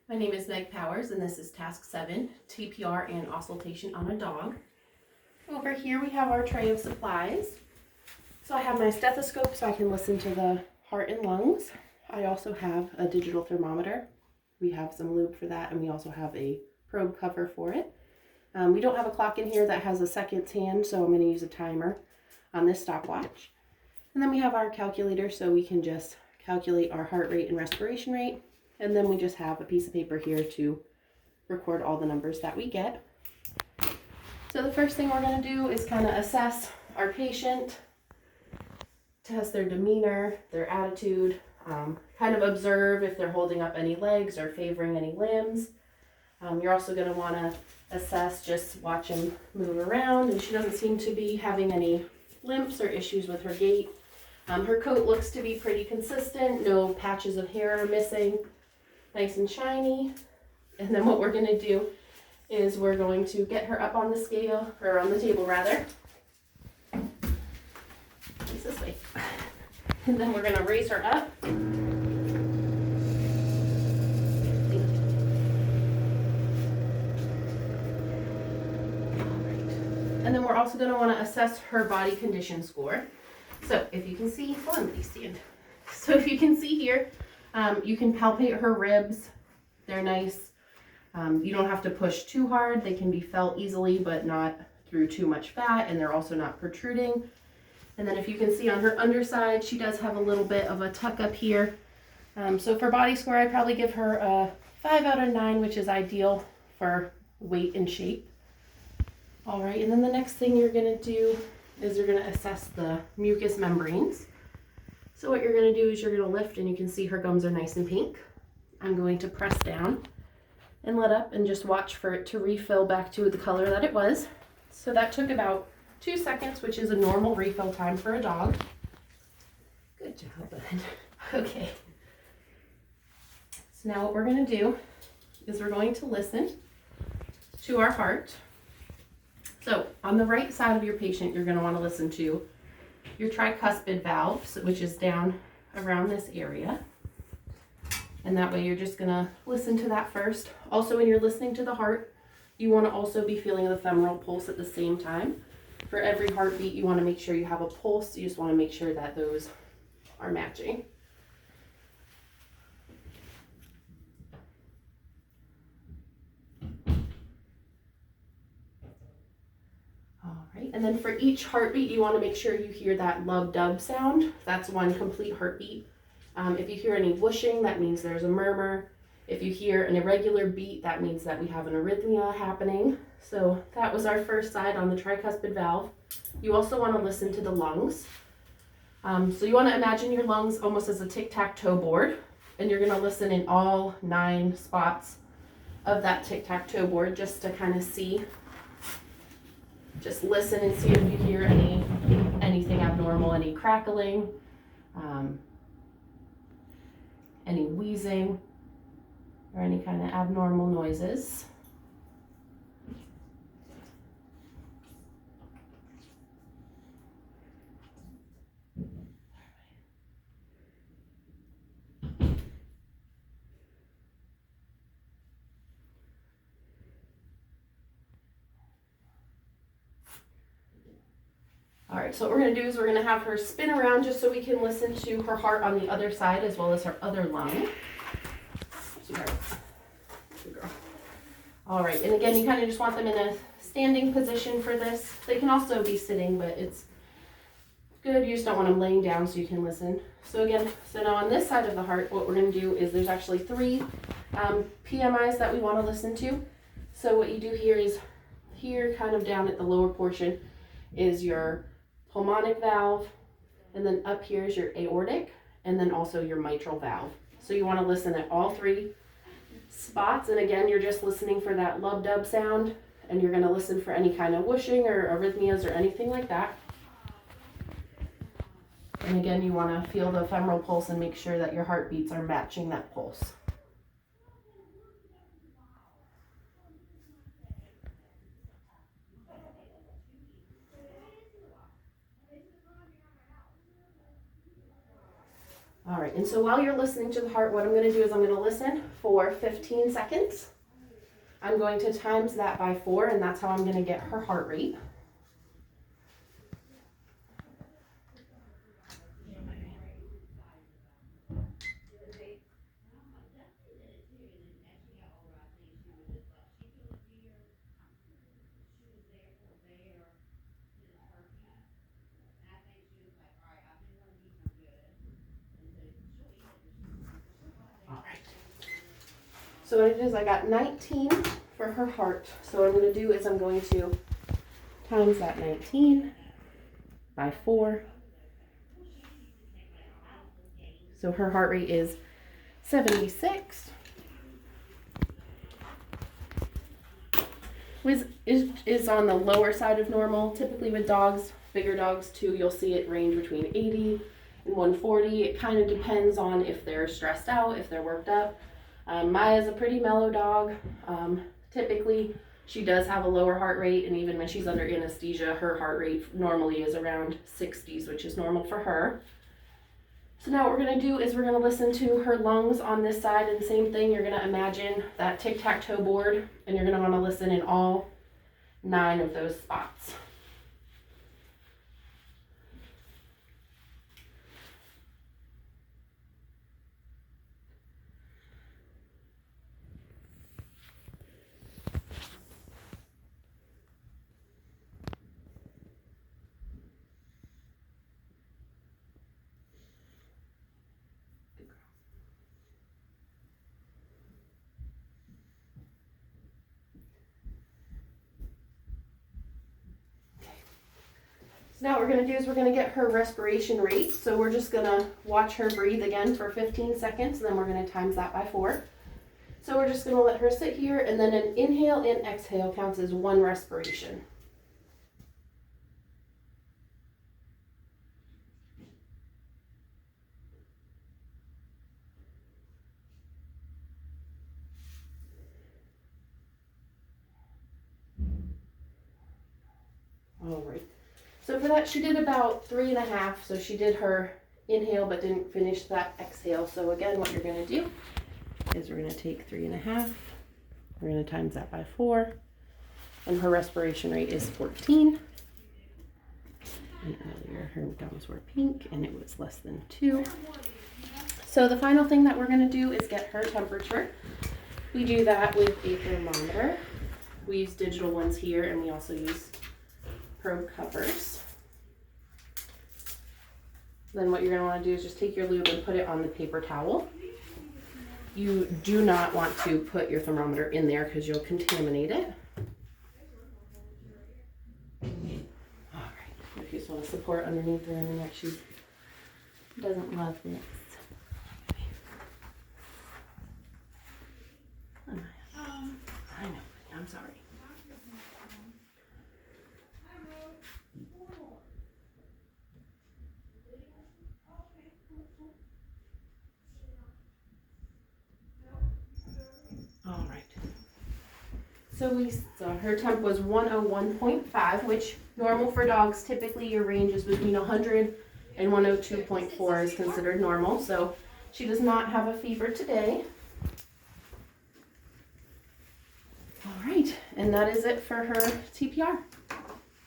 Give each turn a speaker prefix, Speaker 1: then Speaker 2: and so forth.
Speaker 1: My name is Meg Powers, and this is Task 7, TPR and auscultation on a dog. Over here we have our tray of supplies. So I have my stethoscope so I can listen to the heart and lungs. I also have a digital thermometer. We have some lube for that, and we also have a probe cover for it. We don't have a clock in here that has a seconds hand, so I'm going to use a timer on this stopwatch. And then we have our calculator so we can just calculate our heart rate and respiration rate. And then we just have a piece of paper here to record all the numbers that we get. So the first thing we're going to do is kind of assess our patient, test their demeanor, their attitude, kind of observe if they're holding up any legs or favoring any limbs. You're also going to want to assess, just watch him move around, and she doesn't seem to be having any limps or issues with her gait. Her coat looks to be pretty consistent, no patches of hair are missing. Nice and shiny. And then what we're going to do is we're going to get her up on the scale, or on the table rather. Face this way. And then we're going to raise her up. And then we're also going to want to assess her body condition score. So if you can see, hold on, please stand. So if you can see here, you can palpate her ribs. They're nice. You don't have to push too hard. They can be felt easily, but not through too much fat, and they're also not protruding. And then if you can see on her underside, she does have a little bit of a tuck up here. So for body score, I'd probably give her a 5 out of 9, which is ideal for weight and shape. All right, and then the next thing you're gonna do is you're gonna assess the mucous membranes. So what you're going to do is you're going to lift, and you can see her gums are nice and pink. I'm going to press down and let up and just watch for it to refill back to the color that it was. So that took about 2 seconds, which is a normal refill time for a dog. Good job, bud. Okay. So now what we're going to do is we're going to listen to our heart. So on the right side of your patient, you're going to want to listen to your tricuspid valve, which is down around this area. And that way you're just gonna listen to that first. Also, when you're listening to the heart, you wanna also be feeling the femoral pulse at the same time. For every heartbeat, you wanna make sure you have a pulse. You just wanna make sure that those are matching. And then for each heartbeat, you want to make sure you hear that lub-dub sound. That's one complete heartbeat. If you hear any whooshing, that means there's a murmur. If you hear an irregular beat, that means that we have an arrhythmia happening. So that was our first side on the tricuspid valve. You also want to listen to the lungs. So you want to imagine your lungs almost as a tic-tac-toe board, and you're going to listen in all 9 spots of that tic-tac-toe board just to kind of see. Just listen and see if you hear anything abnormal, any crackling, any wheezing, or any kind of abnormal noises. All right, so what we're going to do is we're going to have her spin around just so we can listen to her heart on the other side as well as her other lung. Good girl. All right, and again, you kind of just want them in a standing position for this. They can also be sitting, but it's good. You just don't want them laying down so you can listen. So again, so now on this side of the heart, what we're going to do is there's actually 3 PMIs that we want to listen to. So what you do here is here, kind of down at the lower portion, is your pulmonic valve, and then up here is your aortic, and then also your mitral valve. So you want to listen at all 3 spots, and again, you're just listening for that lub-dub sound, and you're going to listen for any kind of whooshing or arrhythmias or anything like that. And again, you want to feel the femoral pulse and make sure that your heartbeats are matching that pulse. All right, and so while you're listening to the heart, what I'm going to do is I'm going to listen for 15 seconds. I'm going to times that by 4, and that's how I'm going to get her heart rate. All right. So what it is, I got 19 for her heart. So what I'm going to do is I'm going to times that 19 by 4. So her heart rate is 76. Which is on the lower side of normal. Typically with dogs, bigger dogs too, you'll see it range between 80 and 140. It kind of depends on if they're stressed out, if they're worked up. Maya's a pretty mellow dog. Typically, she does have a lower heart rate, and even when she's under anesthesia, her heart rate normally is around 60s, which is normal for her. So now what we're going to do is we're going to listen to her lungs on this side, and same thing, you're going to imagine that tic-tac-toe board, and you're going to want to listen in all 9 of those spots. So now what we're going to do is we're going to get her respiration rate. So we're just going to watch her breathe again for 15 seconds, and then we're going to times that by 4. So we're just going to let her sit here, and then an inhale and exhale counts as 1 respiration. All right. So for that, she did about 3.5. So she did her inhale, but didn't finish that exhale. So again, what you're going to do is we're going to take 3.5. We're going to times that by 4. And her respiration rate is 14. And earlier her gums were pink and it was less than 2. So the final thing that we're going to do is get her temperature. We do that with a thermometer. We use digital ones here, and we also use probe covers. Then what you're going to want to do is just take your lube and put it on the paper towel. You do not want to put your thermometer in there because you'll contaminate it. All right, if you just want to support underneath her in the neck, she doesn't love this. I know, I'm sorry. All right. So her temp was 101.5, which normal for dogs. Typically your range is between 100 and 102.4 is considered normal. So she does not have a fever today. All right, and that is it for her TPR.